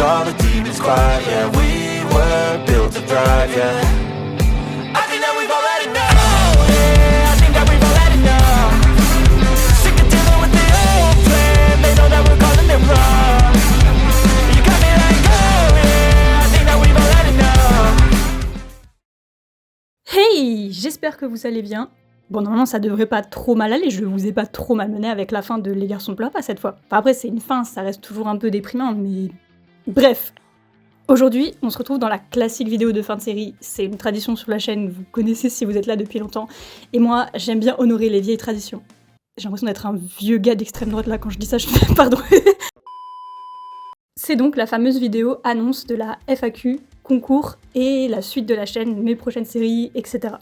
all the demons quiet. Yeah, we were built to thrive, yeah. I think that we've all had enough. Yeah, I think that we've all had enough. Sick of dealing with the old plan. They know that we're calling it wrong. You got me like, oh yeah, I think that we've all had enough. Hey, j'espère que vous allez bien. Bon, normalement, ça devrait pas trop mal aller, je vous ai pas trop malmené avec la fin de Les Garçons pleurent pas cette fois. Enfin, après, c'est une fin, ça reste toujours un peu déprimant, mais... Bref. Aujourd'hui, on se retrouve dans la classique vidéo de fin de série. C'est une tradition sur la chaîne, vous connaissez si vous êtes là depuis longtemps. Et moi, j'aime bien honorer les vieilles traditions. J'ai l'impression d'être un vieux gars d'extrême droite là quand je dis ça, je fais pardon. C'est donc la fameuse vidéo annonce de la FAQ, concours et la suite de la chaîne, mes prochaines séries, etc.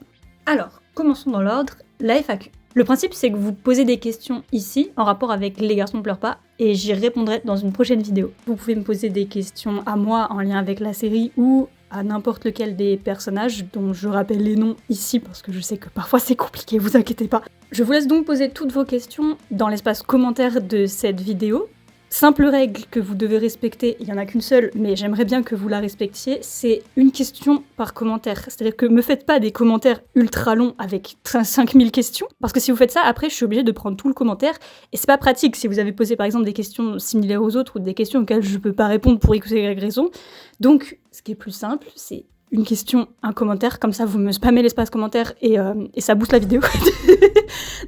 Alors, commençons dans l'ordre, la FAQ. Le principe, c'est que vous posez des questions ici, en rapport avec Les Garçons pleurent pas, et j'y répondrai dans une prochaine vidéo. Vous pouvez me poser des questions à moi en lien avec la série, ou à n'importe lequel des personnages, dont je rappelle les noms ici, parce que je sais que parfois c'est compliqué, vous inquiétez pas. Je vous laisse donc poser toutes vos questions dans l'espace commentaire de cette vidéo. Simple règle que vous devez respecter, il n'y en a qu'une seule, mais j'aimerais bien que vous la respectiez, c'est une question par commentaire. C'est-à-dire que me faites pas des commentaires ultra longs avec 5000 questions, parce que si vous faites ça, après je suis obligée de prendre tout le commentaire, et c'est pas pratique si vous avez posé par exemple des questions similaires aux autres, ou des questions auxquelles je peux pas répondre pour X ou Y raison. Donc, ce qui est plus simple, c'est une question, un commentaire, comme ça vous me spammez l'espace commentaire et ça booste la vidéo.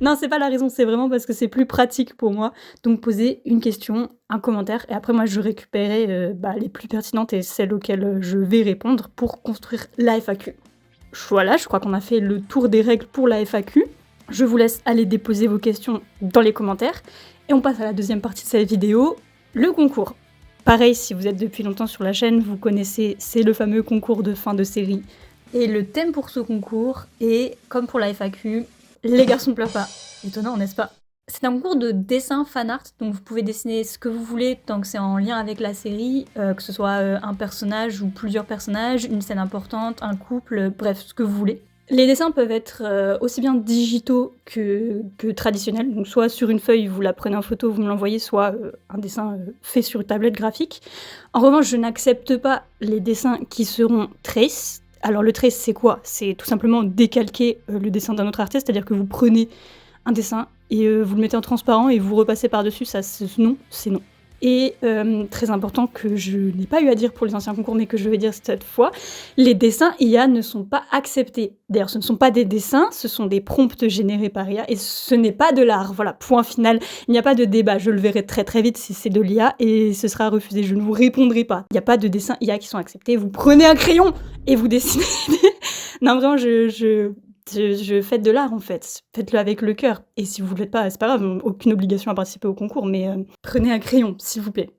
Non, c'est pas la raison, c'est vraiment parce que c'est plus pratique pour moi. Donc posez une question, un commentaire, et après moi je récupérerai les plus pertinentes et celles auxquelles je vais répondre pour construire la FAQ. Voilà, je crois qu'on a fait le tour des règles pour la FAQ. Je vous laisse aller déposer vos questions dans les commentaires, et on passe à la deuxième partie de cette vidéo, le concours. Pareil, si vous êtes depuis longtemps sur la chaîne, vous connaissez, c'est le fameux concours de fin de série. Et le thème pour ce concours est, comme pour la FAQ, Les Garçons pleurent pas. Étonnant, n'est-ce pas? C'est un concours de dessin fan-art, donc vous pouvez dessiner ce que vous voulez tant que c'est en lien avec la série, que ce soit un personnage ou plusieurs personnages, une scène importante, un couple, bref, ce que vous voulez. Les dessins peuvent être aussi bien digitaux que traditionnels, donc soit sur une feuille, vous la prenez en photo, vous me l'envoyez, soit un dessin fait sur une tablette graphique. En revanche, je n'accepte pas les dessins qui seront trace. Alors le trace, c'est quoi? C'est tout simplement décalquer le dessin d'un autre artiste, c'est-à-dire que vous prenez un dessin et vous le mettez en transparent et vous repassez par-dessus, ça c'est non. Et très important que je n'ai pas eu à dire pour les anciens concours, mais que je vais dire cette fois, les dessins IA ne sont pas acceptés. D'ailleurs, ce ne sont pas des dessins, ce sont des prompts générés par IA, et ce n'est pas de l'art. Voilà, point final. Il n'y a pas de débat, je le verrai très très vite si c'est de l'IA, et ce sera refusé, je ne vous répondrai pas. Il n'y a pas de dessins IA qui sont acceptés, vous prenez un crayon et vous dessinez. Non, vraiment, je faites de l'art en fait, faites-le avec le cœur. Et si vous ne le faites pas, c'est pas grave, aucune obligation à participer au concours, mais prenez un crayon, s'il vous plaît.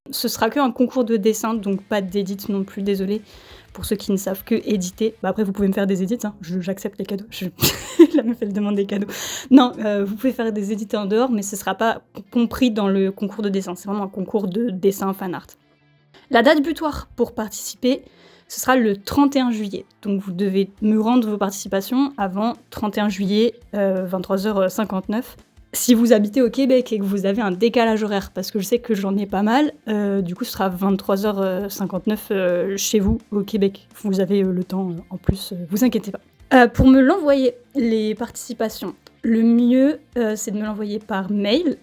Ce sera qu'un concours de dessin, donc pas d'édit non plus, désolé pour ceux qui ne savent que éditer. Bah après, vous pouvez me faire des édits, hein. J'accepte les cadeaux. La meuf, elle demande des cadeaux. Non, vous pouvez faire des édits en dehors, mais ce sera pas compris dans le concours de dessin. C'est vraiment un concours de dessin fan art. La date butoir pour participer, ce sera le 31 juillet. Donc vous devez me rendre vos participations avant 31 juillet, 23h59. Si vous habitez au Québec et que vous avez un décalage horaire, parce que je sais que j'en ai pas mal, du coup ce sera 23h59 chez vous au Québec. Vous avez le temps en plus, vous inquiétez pas. Pour me l'envoyer, les participations, le mieux c'est de me l'envoyer par mail,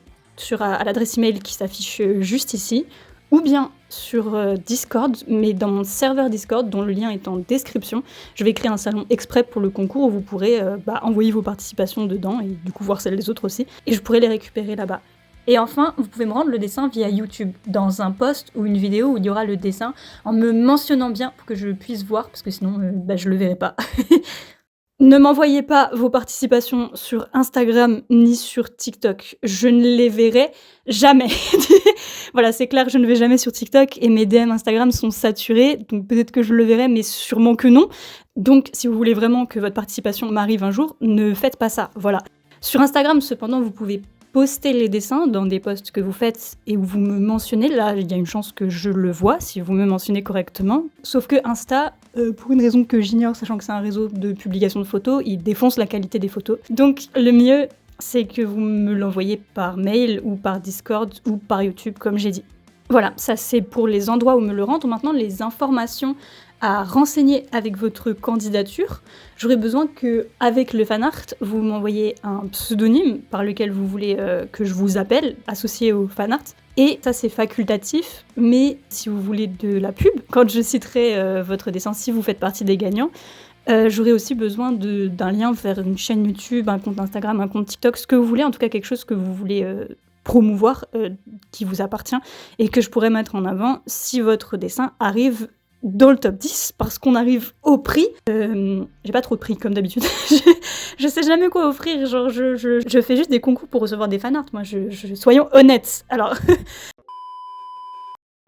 à l'adresse email qui s'affiche juste ici, ou bien sur Discord, mais dans mon serveur Discord, dont le lien est en description, je vais créer un salon exprès pour le concours où vous pourrez envoyer vos participations dedans, et du coup voir celles des autres aussi, et je pourrai les récupérer là-bas. Et enfin, vous pouvez me rendre le dessin via YouTube, dans un post ou une vidéo où il y aura le dessin, en me mentionnant bien pour que je puisse voir, parce que sinon je le verrai pas. Ne m'envoyez pas vos participations sur Instagram ni sur TikTok. Je ne les verrai jamais. Voilà, c'est clair, je ne vais jamais sur TikTok et mes DM Instagram sont saturés. Donc peut-être que je le verrai, mais sûrement que non. Donc si vous voulez vraiment que votre participation m'arrive un jour, ne faites pas ça. Voilà. Sur Instagram, cependant, vous pouvez poster les dessins dans des posts que vous faites et où vous me mentionnez. Là, il y a une chance que je le vois si vous me mentionnez correctement. Sauf que Insta, pour une raison que j'ignore, sachant que c'est un réseau de publication de photos, il défonce la qualité des photos. Donc le mieux, c'est que vous me l'envoyez par mail ou par Discord ou par YouTube, comme j'ai dit. Voilà, ça c'est pour les endroits où me le rendre. Maintenant, les informations à renseigner avec votre candidature, j'aurais besoin que, avec le fanart, vous m'envoyez un pseudonyme par lequel vous voulez que je vous appelle, associé au fanart. Et ça c'est facultatif, mais si vous voulez de la pub, quand je citerai votre dessin, si vous faites partie des gagnants, j'aurais aussi besoin d'un lien vers une chaîne YouTube, un compte Instagram, un compte TikTok, ce que vous voulez, en tout cas quelque chose que vous voulez promouvoir, qui vous appartient, et que je pourrais mettre en avant si votre dessin arrive dans le top 10, parce qu'on arrive au prix. J'ai pas trop de prix, comme d'habitude. je sais jamais quoi offrir, genre je fais juste des concours pour recevoir des fanarts, moi, soyons honnêtes. Alors...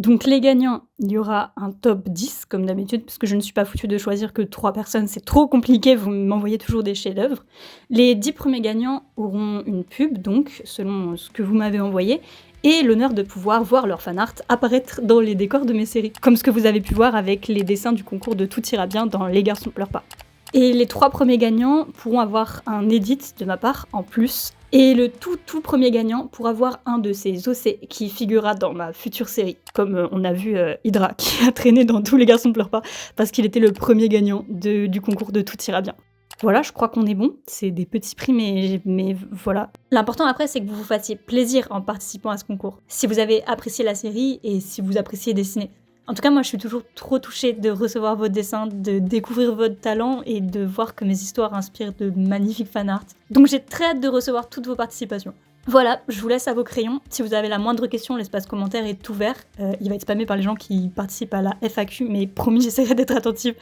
Donc les gagnants, il y aura un top 10 comme d'habitude, parce que je ne suis pas foutue de choisir que 3 personnes, c'est trop compliqué, vous m'envoyez toujours des chefs-d'œuvre. Les 10 premiers gagnants auront une pub, donc selon ce que vous m'avez envoyé, et l'honneur de pouvoir voir leur fanart apparaître dans les décors de mes séries, comme ce que vous avez pu voir avec les dessins du concours de Tout ira bien dans Les garçons pleurent pas. Et les 3 premiers gagnants pourront avoir un edit de ma part en plus. Et le tout premier gagnant pourra avoir un de ces OC qui figurera dans ma future série. Comme on a vu Hydra qui a traîné dans Tous les garçons pleurent pas parce qu'il était le premier gagnant du concours de Tout ira bien. Voilà, je crois qu'on est bon. C'est des petits prix, mais voilà. L'important après, c'est que vous vous fassiez plaisir en participant à ce concours. Si vous avez apprécié la série et si vous appréciez dessiner. En tout cas, moi, je suis toujours trop touchée de recevoir vos dessins, de découvrir votre talent et de voir que mes histoires inspirent de magnifiques fanarts. Donc j'ai très hâte de recevoir toutes vos participations. Voilà, je vous laisse à vos crayons. Si vous avez la moindre question, l'espace commentaire est ouvert. Il va être spammé par les gens qui participent à la FAQ, mais promis, j'essaierai d'être attentive.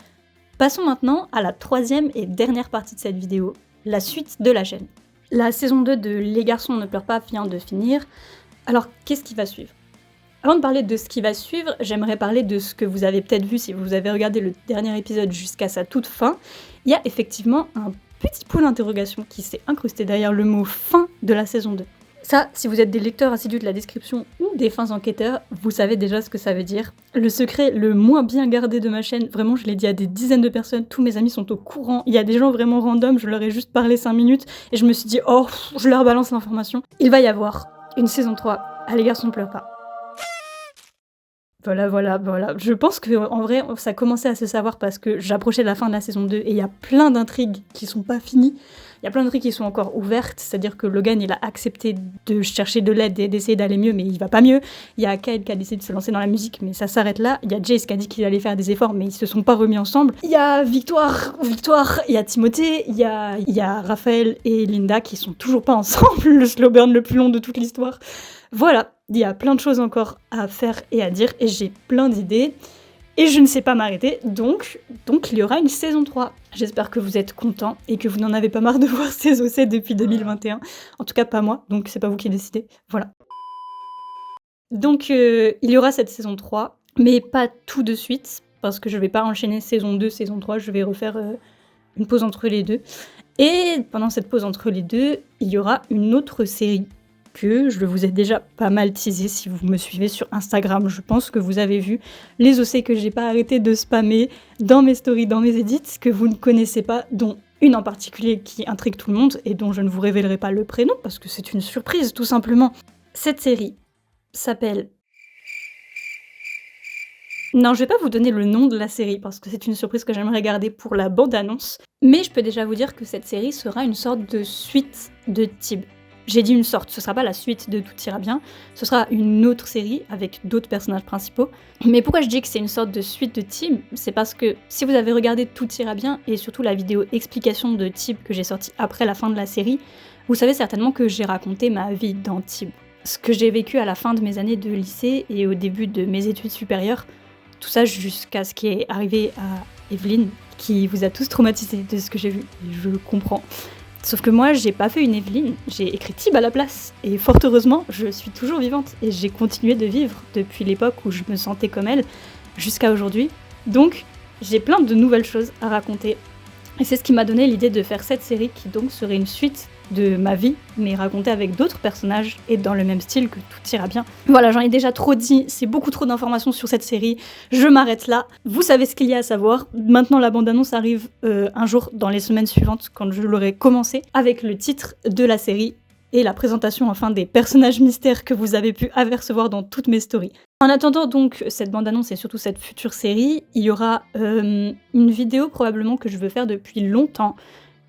Passons maintenant à la 3e et dernière partie de cette vidéo, la suite de la chaîne. La saison 2 de Les garçons ne pleurent pas vient de finir. Alors, qu'est-ce qui va suivre ? Avant de parler de ce qui va suivre, j'aimerais parler de ce que vous avez peut-être vu si vous avez regardé le dernier épisode jusqu'à sa toute fin. Il y a effectivement un petit point d'interrogation qui s'est incrusté derrière le mot « fin » de la saison 2. Ça, si vous êtes des lecteurs assidus de la description ou des fins enquêteurs, vous savez déjà ce que ça veut dire. Le secret le moins bien gardé de ma chaîne, vraiment je l'ai dit à des dizaines de personnes, tous mes amis sont au courant, il y a des gens vraiment random, je leur ai juste parlé 5 minutes et je me suis dit « oh, je leur balance l'information ». Il va y avoir une saison 3 à Les garçons ne pleurent pas. Voilà. Je pense qu'en vrai, ça commençait à se savoir parce que j'approchais de la fin de la saison 2 et il y a plein d'intrigues qui sont pas finies. Il y a plein d'intrigues qui sont encore ouvertes, c'est-à-dire que Logan, il a accepté de chercher de l'aide et d'essayer d'aller mieux, mais il va pas mieux. Il y a Kyle qui a décidé de se lancer dans la musique, mais ça s'arrête là. Il y a Jace qui a dit qu'il allait faire des efforts, mais ils se sont pas remis ensemble. Il y a Victoire, il y a Timothée, il y a Raphaël et Linda qui sont toujours pas ensemble, le slow burn le plus long de toute l'histoire. Voilà, il y a plein de choses encore à faire et à dire, et j'ai plein d'idées, et je ne sais pas m'arrêter, donc il y aura une saison 3. J'espère que vous êtes contents, et que vous n'en avez pas marre de voir ces OC depuis 2021. En tout cas, pas moi, donc c'est pas vous qui décidez, voilà. Donc il y aura cette saison 3, mais pas tout de suite, parce que je vais pas enchaîner saison 2, saison 3, je vais refaire une pause entre les deux. Et pendant cette pause entre les deux, il y aura une autre série, que je vous ai déjà pas mal teasé si vous me suivez sur Instagram. Je pense que vous avez vu les OC que j'ai pas arrêté de spammer dans mes stories, dans mes edits, que vous ne connaissez pas, dont une en particulier qui intrigue tout le monde et dont je ne vous révélerai pas le prénom parce que c'est une surprise tout simplement. Cette série s'appelle... Non, je vais pas vous donner le nom de la série parce que c'est une surprise que j'aimerais garder pour la bande-annonce, mais je peux déjà vous dire que cette série sera une sorte de suite de Tib. J'ai dit une sorte, ce sera pas la suite de Tout ira bien, ce sera une autre série avec d'autres personnages principaux. Mais pourquoi je dis que c'est une sorte de suite de Tib ? C'est parce que si vous avez regardé Tout ira bien, et surtout la vidéo explication de Tib que j'ai sortie après la fin de la série, vous savez certainement que j'ai raconté ma vie dans Tib. Ce que j'ai vécu à la fin de mes années de lycée et au début de mes études supérieures, tout ça jusqu'à ce qui est arrivé à Evelyne, qui vous a tous traumatisé de ce que j'ai vu, et je le comprends. Sauf que moi, j'ai pas fait une Evelyne, j'ai écrit Tib à la place. Et fort heureusement, je suis toujours vivante. Et j'ai continué de vivre depuis l'époque où je me sentais comme elle, jusqu'à aujourd'hui. Donc, j'ai plein de nouvelles choses à raconter. Et c'est ce qui m'a donné l'idée de faire cette série qui donc serait une suite de ma vie, mais racontée avec d'autres personnages et dans le même style que Tout ira bien. Voilà, j'en ai déjà trop dit, c'est beaucoup trop d'informations sur cette série, je m'arrête là. Vous savez ce qu'il y a à savoir. Maintenant, la bande-annonce arrive un jour dans les semaines suivantes, quand je l'aurai commencé, avec le titre de la série. et la présentation enfin des personnages mystères que vous avez pu apercevoir dans toutes mes stories. En attendant donc cette bande-annonce et surtout cette future série, il y aura une vidéo probablement que je veux faire depuis longtemps,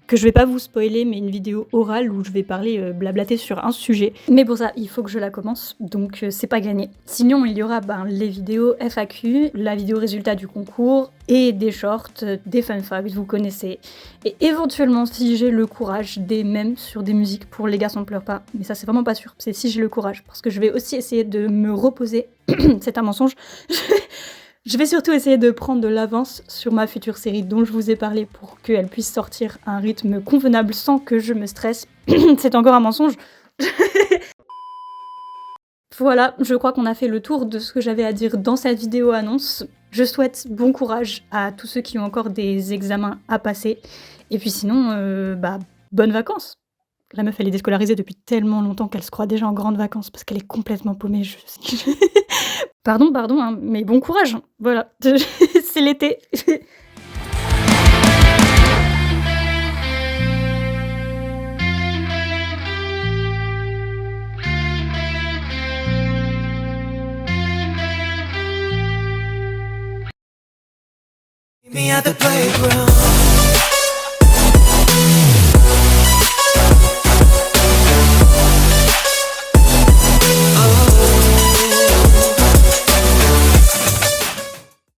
que je vais pas vous spoiler, mais une vidéo orale où je vais parler, blablater sur un sujet. Mais pour ça, il faut que je la commence, donc c'est pas gagné. Sinon, il y aura les vidéos FAQ, la vidéo résultat du concours, et des shorts, des fun facts, vous connaissez. Et éventuellement, si j'ai le courage, des mèmes sur des musiques pour Les garçons ne pleurent pas. Mais ça, c'est vraiment pas sûr, c'est si j'ai le courage, parce que je vais aussi essayer de me reposer. C'est un mensonge. Je vais surtout essayer de prendre de l'avance sur ma future série dont je vous ai parlé pour qu'elle puisse sortir à un rythme convenable sans que je me stresse. C'est encore un mensonge. Voilà, je crois qu'on a fait le tour de ce que j'avais à dire dans cette vidéo annonce. Je souhaite bon courage à tous ceux qui ont encore des examens à passer. Et puis sinon, bonnes vacances. La meuf, elle est déscolarisée depuis tellement longtemps qu'elle se croit déjà en grandes vacances parce qu'elle est complètement paumée. Pardon, hein, mais bon courage. Voilà, c'est l'été. Me at the playground.